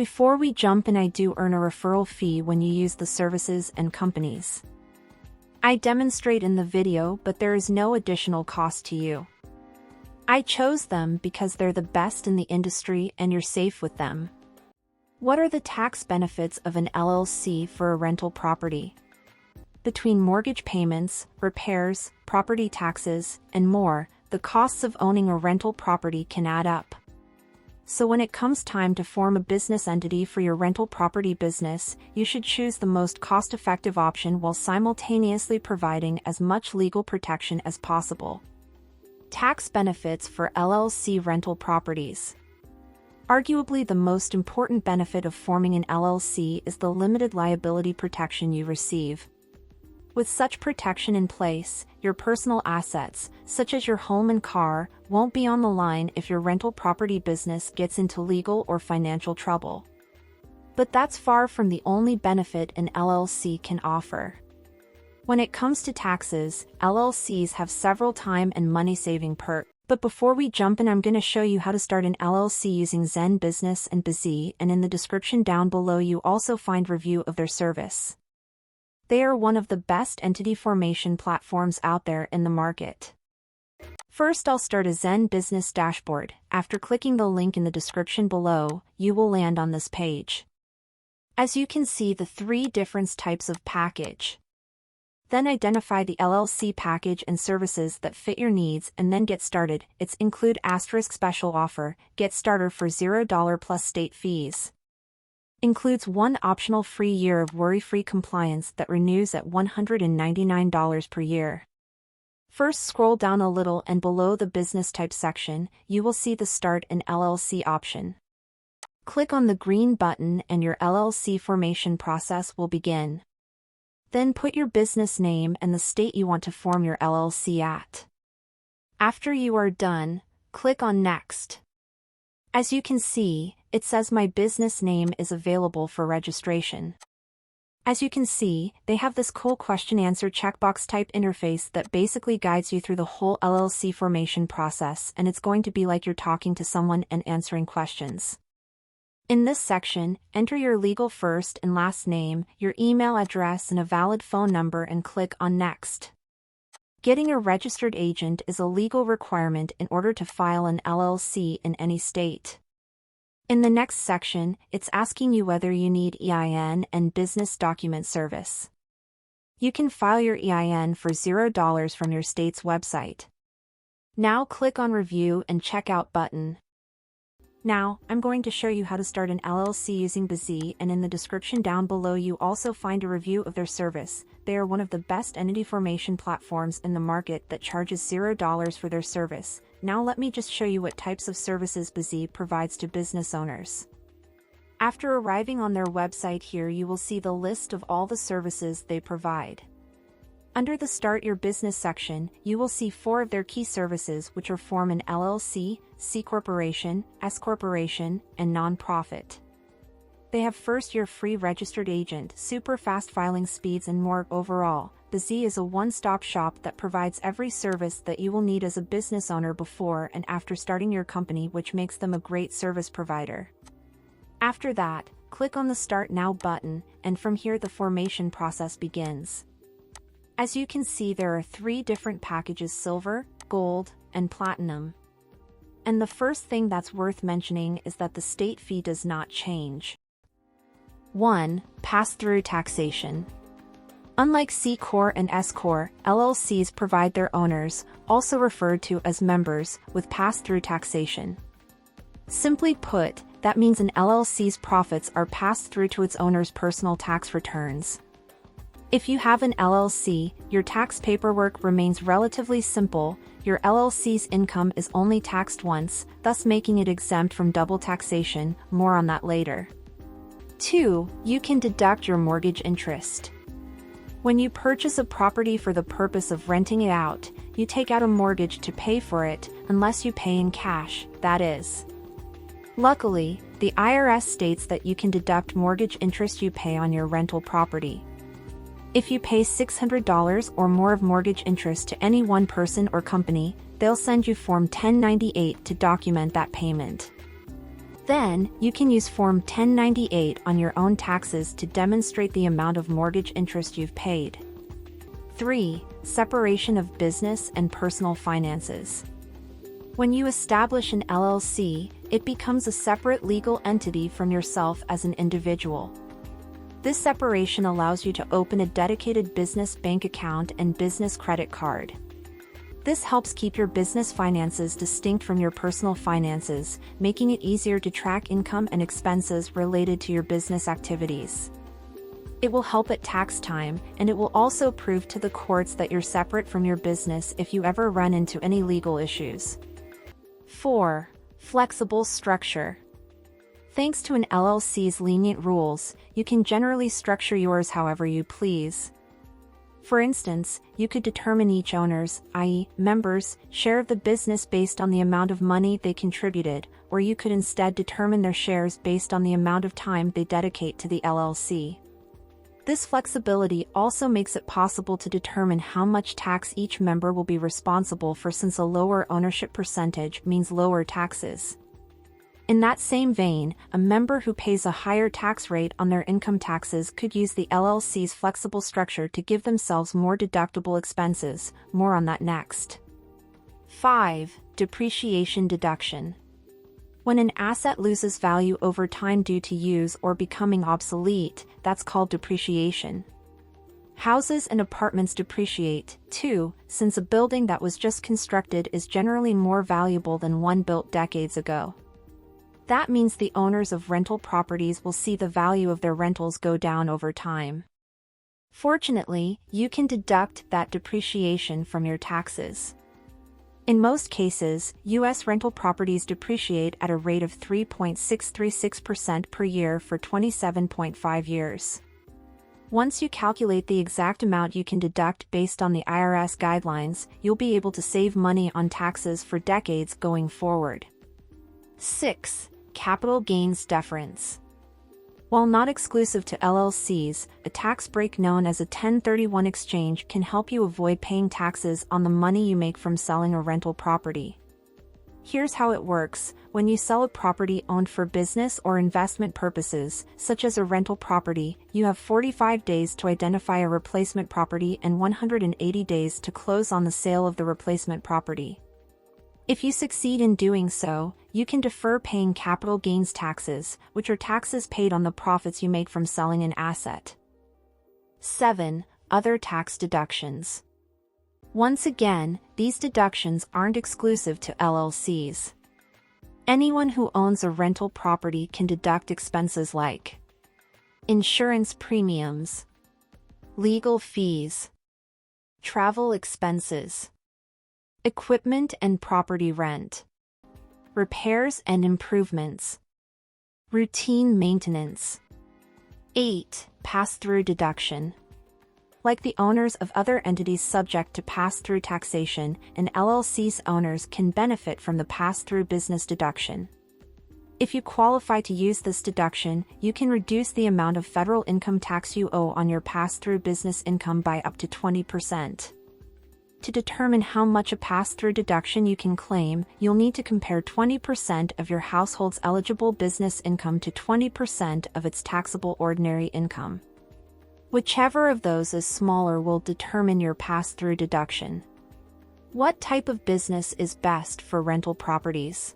Before we jump in, I do earn a referral fee when you use the services and companies I demonstrate in the video, but there is no additional cost to you. I chose them because they're the best in the industry and you're safe with them. What are the tax benefits of an LLC for a rental property? Between mortgage payments, repairs, property taxes, and more, the costs of owning a rental property can add up. So when it comes time to form a business entity for your rental property business, you should choose the most cost-effective option while simultaneously providing as much legal protection as possible. Tax benefits for LLC rental properties. Arguably the most important benefit of forming an LLC is the limited liability protection you receive. With such protection in place, your personal assets, such as your home and car, won't be on the line if your rental property business gets into legal or financial trouble. But that's far from the only benefit an LLC can offer. When it comes to taxes, LLCs have several time and money-saving perks. But before we jump in, I'm going to show you how to start an LLC using Zen Business and Busy, and in the description down below you also find review of their service. They are one of the best entity formation platforms out there in the market. First, I'll start a Zen Business dashboard. After clicking the link in the description below, you will land on this page. As you can see, the three different types of package. Then identify the LLC package and services that fit your needs and then get started. It's include asterisk special offer, get starter for $0 plus state fees. Includes one optional free year of worry-free compliance that renews at $199 per year. First, scroll down a little and below the business type section, you will see the Start an LLC option. Click on the green button and your LLC formation process will begin. Then put your business name and the state you want to form your LLC at. After you are done, click on Next. As you can see, it says my business name is available for registration. As you can see, they have this cool question-answer checkbox type interface that basically guides you through the whole LLC formation process, and it's going to be like you're talking to someone and answering questions. In this section, enter your legal first and last name, your email address and a valid phone number and click on Next. Getting a registered agent is a legal requirement in order to file an LLC in any state. In the next section, it's asking you whether you need EIN and business document service. You can file your EIN for $0 from your state's website. Now click on Review and Checkout button. Now, I'm going to show you how to start an LLC using Busy, and in the description down below you also find a review of their service. They are one of the best entity formation platforms in the market that charges $0 for their service. Now let me just show you what types of services Busy provides to business owners. After arriving on their website here, you will see the list of all the services they provide. Under the Start Your Business section, you will see 4 of their key services, which are form an LLC, C Corporation, S Corporation, and Nonprofit. They have first-year free registered agent, super fast filing speeds, and more. Overall, Busy is a one-stop shop that provides every service that you will need as a business owner before and after starting your company, which makes them a great service provider. After that, click on the Start Now button, and from here the formation process begins. As you can see, there are 3 different packages: Silver, Gold, and Platinum. And the first thing that's worth mentioning is that the state fee does not change. 1. Pass-through taxation. Unlike C Corp and S Corp, LLCs provide their owners, also referred to as members, with pass-through taxation. Simply put, that means an LLC's profits are passed through to its owner's personal tax returns. If you have an LLC, your tax paperwork remains relatively simple. Your LLC's income is only taxed once, thus making it exempt from double taxation. More on that later. 2. You can deduct your mortgage interest. When you purchase a property for the purpose of renting it out, you take out a mortgage to pay for it, unless you pay in cash, that is. Luckily, the IRS states that you can deduct mortgage interest you pay on your rental property. If you pay $600 or more of mortgage interest to any one person or company, they'll send you Form 1098 to document that payment. Then, you can use Form 1098 on your own taxes to demonstrate the amount of mortgage interest you've paid. 3. Separation of business and personal finances. When you establish an LLC, it becomes a separate legal entity from yourself as an individual. This separation allows you to open a dedicated business bank account and business credit card. This helps keep your business finances distinct from your personal finances, making it easier to track income and expenses related to your business activities. It will help at tax time, and it will also prove to the courts that you're separate from your business if you ever run into any legal issues. 4. Flexible structure. Thanks to an LLC's lenient rules, you can generally structure yours however you please. For instance, you could determine each owner's, i.e., members', share of the business based on the amount of money they contributed, or you could instead determine their shares based on the amount of time they dedicate to the LLC. This flexibility also makes it possible to determine how much tax each member will be responsible for, since a lower ownership percentage means lower taxes. In that same vein, a member who pays a higher tax rate on their income taxes could use the LLC's flexible structure to give themselves more deductible expenses. More on that next. 5. Depreciation deduction. When an asset loses value over time due to use or becoming obsolete, that's called depreciation. Houses and apartments depreciate, too, since a building that was just constructed is generally more valuable than one built decades ago. That means the owners of rental properties will see the value of their rentals go down over time. Fortunately, you can deduct that depreciation from your taxes. In most cases, U.S. rental properties depreciate at a rate of 3.636% per year for 27.5 years. Once you calculate the exact amount you can deduct based on the IRS guidelines, you'll be able to save money on taxes for decades going forward. 6. Capital gains deference. While not exclusive to LLCs, a tax break known as a 1031 exchange can help you avoid paying taxes on the money you make from selling a rental property. Here's how it works. When you sell a property owned for business or investment purposes, such as a rental property, you have 45 days to identify a replacement property and 180 days to close on the sale of the replacement property. If you succeed in doing so, you can defer paying capital gains taxes, which are taxes paid on the profits you make from selling an asset. 7. Other tax deductions. Once again, these deductions aren't exclusive to LLCs. Anyone who owns a rental property can deduct expenses like insurance premiums, legal fees, travel expenses, equipment and property rent, repairs and improvements, routine maintenance. 8. Pass-through deduction. Like the owners of other entities subject to pass-through taxation, an LLC's owners can benefit from the pass-through business deduction. If you qualify to use this deduction, you can reduce the amount of federal income tax you owe on your pass-through business income by up to 20%. To determine how much a pass-through deduction you can claim, you'll need to compare 20% of your household's eligible business income to 20% of its taxable ordinary income. Whichever of those is smaller will determine your pass-through deduction. What type of business is best for rental properties?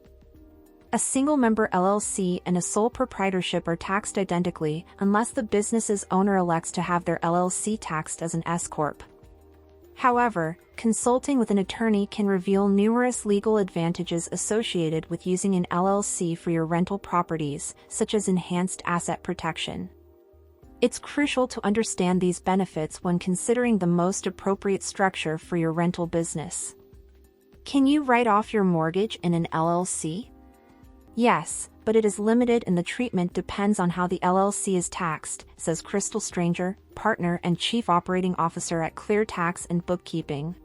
A single-member LLC and a sole proprietorship are taxed identically unless the business's owner elects to have their LLC taxed as an S-corp. However, consulting with an attorney can reveal numerous legal advantages associated with using an LLC for your rental properties, such as enhanced asset protection. It's crucial to understand these benefits when considering the most appropriate structure for your rental business. Can you write off your mortgage in an LLC? Yes, but it is limited and the treatment depends on how the LLC is taxed, says Crystal Stranger, partner and chief operating officer at Clear Tax and Bookkeeping.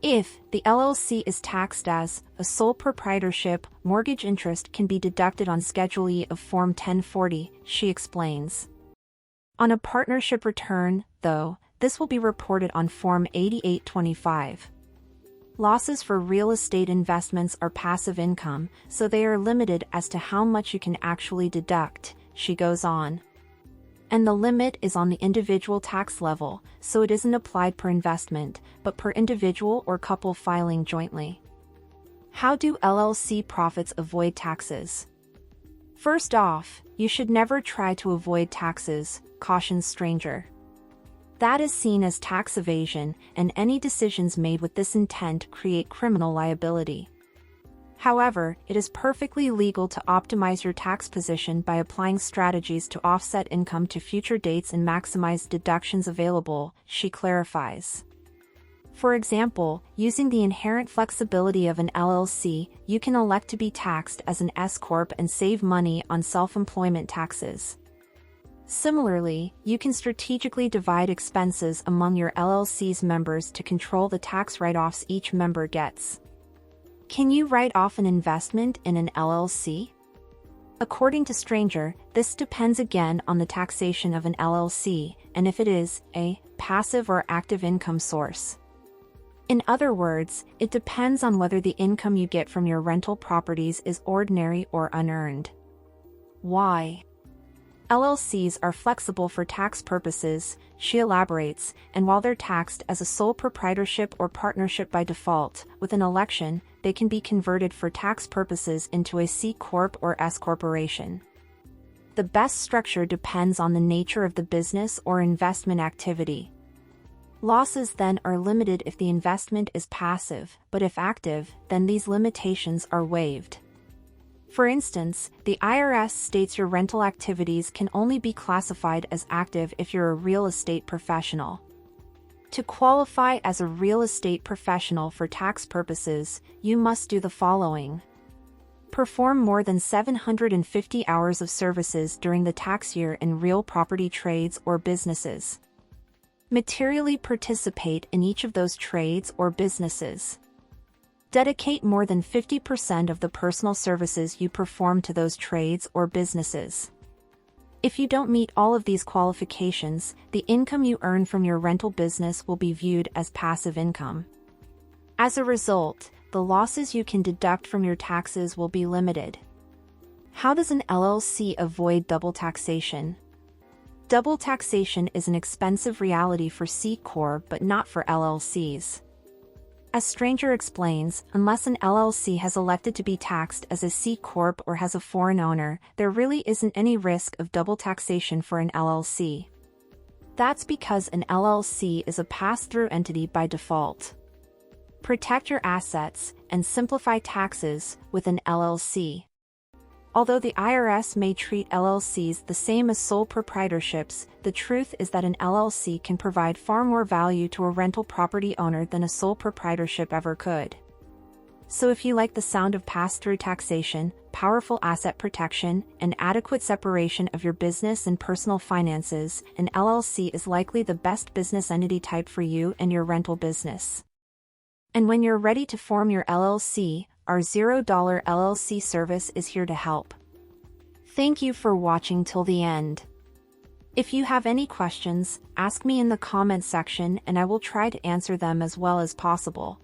If the LLC is taxed as a sole proprietorship, mortgage interest can be deducted on Schedule E of Form 1040, she explains. On a partnership return, though, this will be reported on Form 8825. Losses for real estate investments are passive income, so they are limited as to how much you can actually deduct, she goes on. And the limit is on the individual tax level, so it isn't applied per investment, but per individual or couple filing jointly. How do LLC profits avoid taxes? First off, you should never try to avoid taxes, cautions stranger. That is seen as tax evasion, and any decisions made with this intent create criminal liability. However, it is perfectly legal to optimize your tax position by applying strategies to offset income to future dates and maximize deductions available, she clarifies. For example, using the inherent flexibility of an LLC, you can elect to be taxed as an S-corp and save money on self-employment taxes. Similarly, you can strategically divide expenses among your LLC's members to control the tax write-offs each member gets. Can you write off an investment in an LLC? According to Stranger, this depends again on the taxation of an LLC, and if it is a passive or active income source. In other words, it depends on whether the income you get from your rental properties is ordinary or unearned. Why? LLCs are flexible for tax purposes, she elaborates, and while they're taxed as a sole proprietorship or partnership by default, with an election, they can be converted for tax purposes into a C Corp or S Corporation. The best structure depends on the nature of the business or investment activity. Losses then are limited if the investment is passive, but if active, then these limitations are waived. For instance, the IRS states your rental activities can only be classified as active if you're a real estate professional. To qualify as a real estate professional for tax purposes, you must do the following. Perform more than 750 hours of services during the tax year in real property trades or businesses. Materially participate in each of those trades or businesses. Dedicate more than 50% of the personal services you perform to those trades or businesses. If you don't meet all of these qualifications, the income you earn from your rental business will be viewed as passive income. As a result, the losses you can deduct from your taxes will be limited. How does an LLC avoid double taxation? Double taxation is an expensive reality for C Corp but not for LLCs. As Stranger explains, unless an LLC has elected to be taxed as a C Corp or has a foreign owner, there really isn't any risk of double taxation for an LLC. That's because an LLC is a pass-through entity by default. Protect your assets and simplify taxes with an LLC. Although the IRS may treat LLCs the same as sole proprietorships, the truth is that an LLC can provide far more value to a rental property owner than a sole proprietorship ever could. So if you like the sound of pass-through taxation, powerful asset protection, and adequate separation of your business and personal finances, an LLC is likely the best business entity type for you and your rental business. And when you're ready to form your LLC, our $0 LLC service is here to help. Thank you for watching till the end. If you have any questions, ask me in the comments section and I will try to answer them as well as possible.